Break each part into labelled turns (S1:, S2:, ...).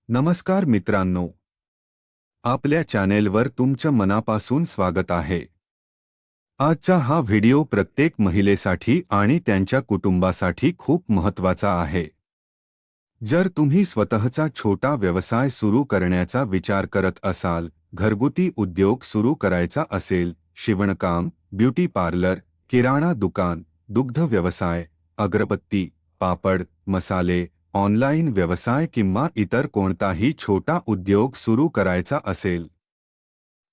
S1: नमस्कार मित्रांनो, आपल्या चॅनेलवर तुमचं मनापासून स्वागत आहे. आजचा हा व्हिडिओ प्रत्येक महिलेसाठी आणि त्यांच्या कुटुंबासाठी खूप महत्त्वाचा आहे. जर तुम्ही स्वतःचा छोटा व्यवसाय सुरू करण्याचा विचार करत असाल, घरगुती उद्योग सुरू करायचा असेल, शिवणकाम, ब्युटी पार्लर, किराणा दुकान, दुग्ध व्यवसाय, अगरबत्ती, पापड, मसाले, ऑनलाईन व्यवसाय किंवा इतर कोणताही छोटा उद्योग सुरू करायचा असेल,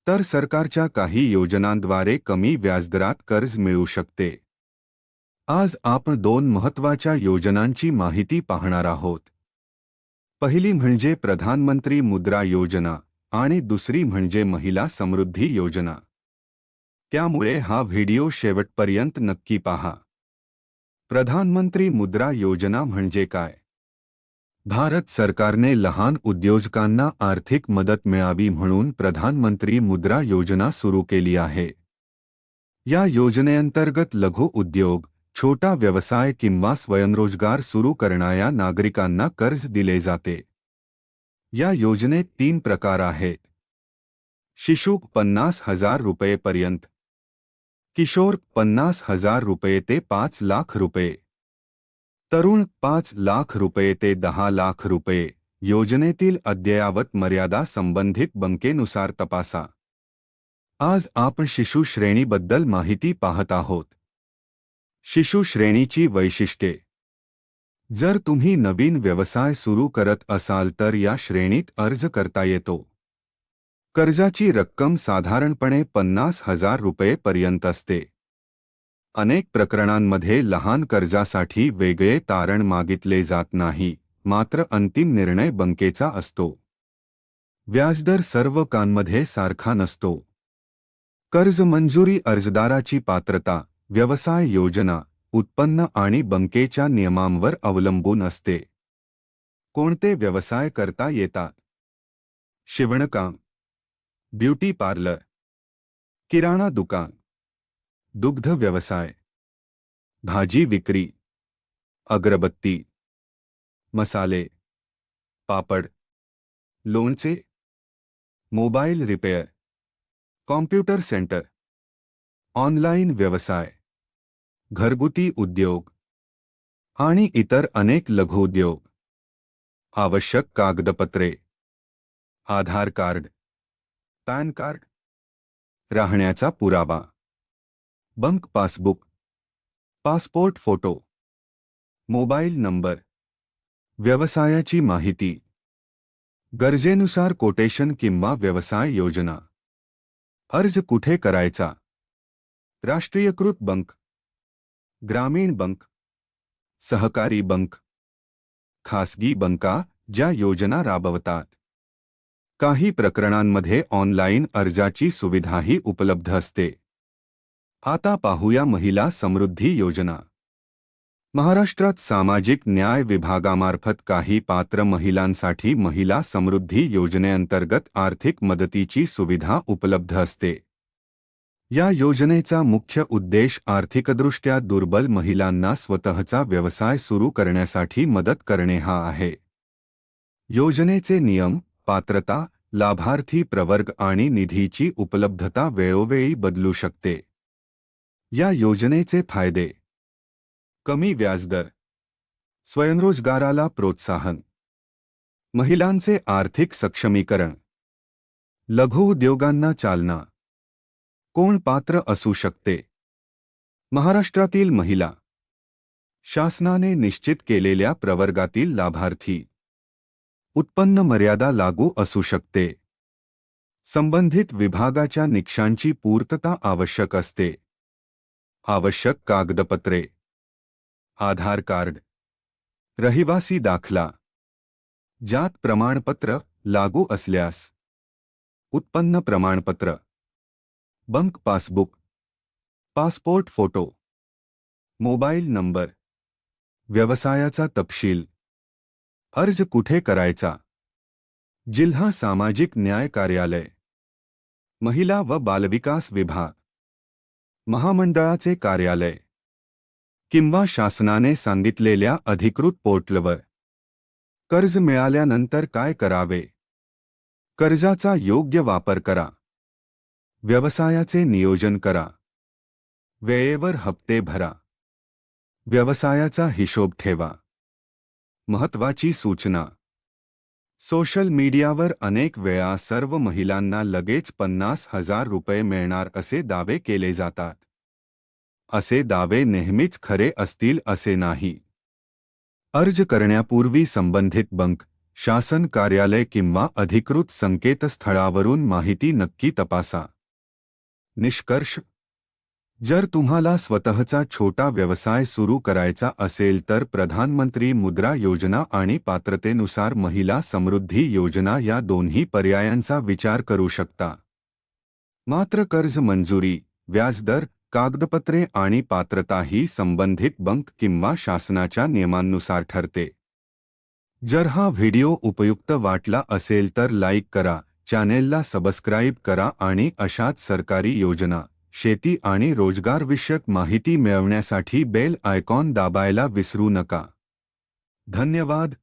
S1: तर सरकारच्या काही योजनांद्वारे कमी व्याजदरात कर्ज मिळू शकते. आज आपण दोन महत्त्वाच्या योजनांची माहिती पाहणार आहोत. पहिली म्हणजे प्रधानमंत्री मुद्रा योजना आणि दुसरी म्हणजे महिला समृद्धी योजना. त्यामुळे हा व्हिडिओ शेवटपर्यंत नक्की पहा. प्रधानमंत्री मुद्रा योजना म्हणजे काय? भारत सरकारने लहान उद्योजकांना आर्थिक मदत मिळावी म्हणून प्रधानमंत्री मुद्रा योजना सुरू केली आहे. या योजनेअंतर्गत लघु उद्योग, छोटा व्यवसाय किंवा स्वयंरोजगार सुरू करणाऱ्या नागरिकांना कर्ज दिले जाते. या योजनेत 3 प्रकार आहेत. शिशु 50,000 रुपयेपर्यंत, किशोर 50,000 रुपये ते 5 लाख रुपये, तरुण 5 लाख रुपये ते 10 लाख रुपये. योजनेतील अद्ययावत मर्यादा संबंधित बँकेनुसार तपासा. आज आपण शिशु श्रेणीबद्दल माहिती पाहत आहोत. शिशु श्रेणीची वैशिष्ट्ये. जर तुम्ही नवीन व्यवसाय सुरू करत असाल तर या श्रेणीत अर्ज करता येतो. कर्जाची रक्कम साधारणपणे 50,000 रुपये पर्यंत असते. अनेक प्रकरणांमध्ये लहान कर्जासाठी वेगळे तारण मागितले जात नाही, मात्र अंतिम निर्णय बँकेचा असतो. व्याजदर सर्व कांमध्ये सारखा नसतो. कर्ज मंजुरी अर्जदाराची पात्रता, व्यवसाय योजना, उत्पन्न आणि बँकेच्या नियमांवर अवलंबून असते. कोणते व्यवसाय करता येतात? शिवणकाम, ब्युटी पार्लर, किराणा दुकान, दुग्ध व्यवसाय, भाजी विक्री, अगरबत्ती, मसाले, पापड, लोणचे, mobile repair, computer centre, online व्यवसाय, घरगुती उद्योग आणि इतर अनेक लघुउद्योग. आवश्यक कागदपत्रे: आधार कार्ड, पॅन कार्ड, राहण्याचा पुरावा, bank passbook, passport photo, mobile number. व्यवसायाची माहिती. गरजेनुसार कोटेशन किंवा व्यवसाय योजना. अर्ज कुठे करायचा? राष्ट्रीयकृत बँक, ग्रामीण बँक, सहकारी बँक, खासगी बँका ज्या योजना राबवतात. काही प्रकरणांमध्ये ऑनलाईन अर्जाची सुविधाही उपलब्ध असते. आता पाहूया महिला समृद्धी योजना. महाराष्ट्रात सामाजिक न्याय विभागामार्फत काही पात्र महिलांसाठी महिला समृद्धी योजनेअंतर्गत आर्थिक मदतीची सुविधा उपलब्ध असते. या योजनेचा मुख्य उद्देश आर्थिकदृष्ट्या दुर्बल महिलांना स्वतःचा व्यवसाय सुरू करण्यासाठी मदत करणे हा आहे. योजनेचे नियम, पात्रता, लाभार्थी प्रवर्ग आणि निधीची उपलब्धता वेळोवेळी बदलू शकते. या योजनेचे फायदे: कमी व्याजदर, स्वयंरोजगाराला प्रोत्साहन, महिलांचे आर्थिक सक्षमीकरण, लघुउद्योगांना चालना. कोण पात्र असू शकते? महाराष्ट्रातील महिला, शासनाने निश्चित केलेल्या प्रवर्गातील लाभार्थी. उत्पन्न मर्यादा लागू असू शकते. संबंधित विभागाच्या निकषांची पूर्तता आवश्यक असते. आवश्यक कागदपत्रे: आधार कार्ड, रहिवासी दाखला, जात प्रमाणपत्र लागू असल्यास, उत्पन्न प्रमाणपत्र, bank passbook, passport photo, mobile number. व्यवसायाचा तपशील. अर्ज कुठे करायचा? जिल्हा सामाजिक न्याय कार्यालय, महिला व बालविकास विभाग, महामंडळाचे कार्यालय किंवा शासनाने सांगितलेल्या अधिकृत पोर्टलवर. कर्ज मिळाल्यानंतर काय करावे? कर्जाचा योग्य वापर करा. व्यवसायाचे नियोजन करा. वेळेवर हप्ते भरा. व्यवसायाचा हिशोब ठेवा. महत्त्वाची सूचना. सोशल मीडियावर अनेक वेळा सर्व महिलांना लगेच 50,000 रुपये मिळणार असे दावे केले जातात. असे दावे नेहमीच खरे असतील असे नाही. अर्ज करण्यापूर्वी संबंधित बँक, शासन कार्यालय किंवा अधिकृत संकेतस्थळावरून माहिती नक्की तपासा. निष्कर्ष. जर तुम्हाला स्वतःचा छोटा व्यवसाय सुरू करायचा असेल तर प्रधानमंत्री मुद्रा योजना आणि पात्रतेनुसार महिला समृद्धी योजना या दोन्ही पर्यायांचा विचार करू शकता. मात्र कर्ज मंजुरी, व्याजदर, कागदपत्रे आणि पात्रता ही संबंधित बँक किंवा शासनाच्या नियमांनुसार ठरते. जर हा व्हिडिओ उपयुक्त वाटला असेल तर लाईक करा, चॅनेलला सबस्क्राईब करा आणि अशाच सरकारी योजना, शेती आणि रोजगारविषयक माहिती मिळवण्यासाठी बेल आयकॉन दाबायला विसरू नका. धन्यवाद.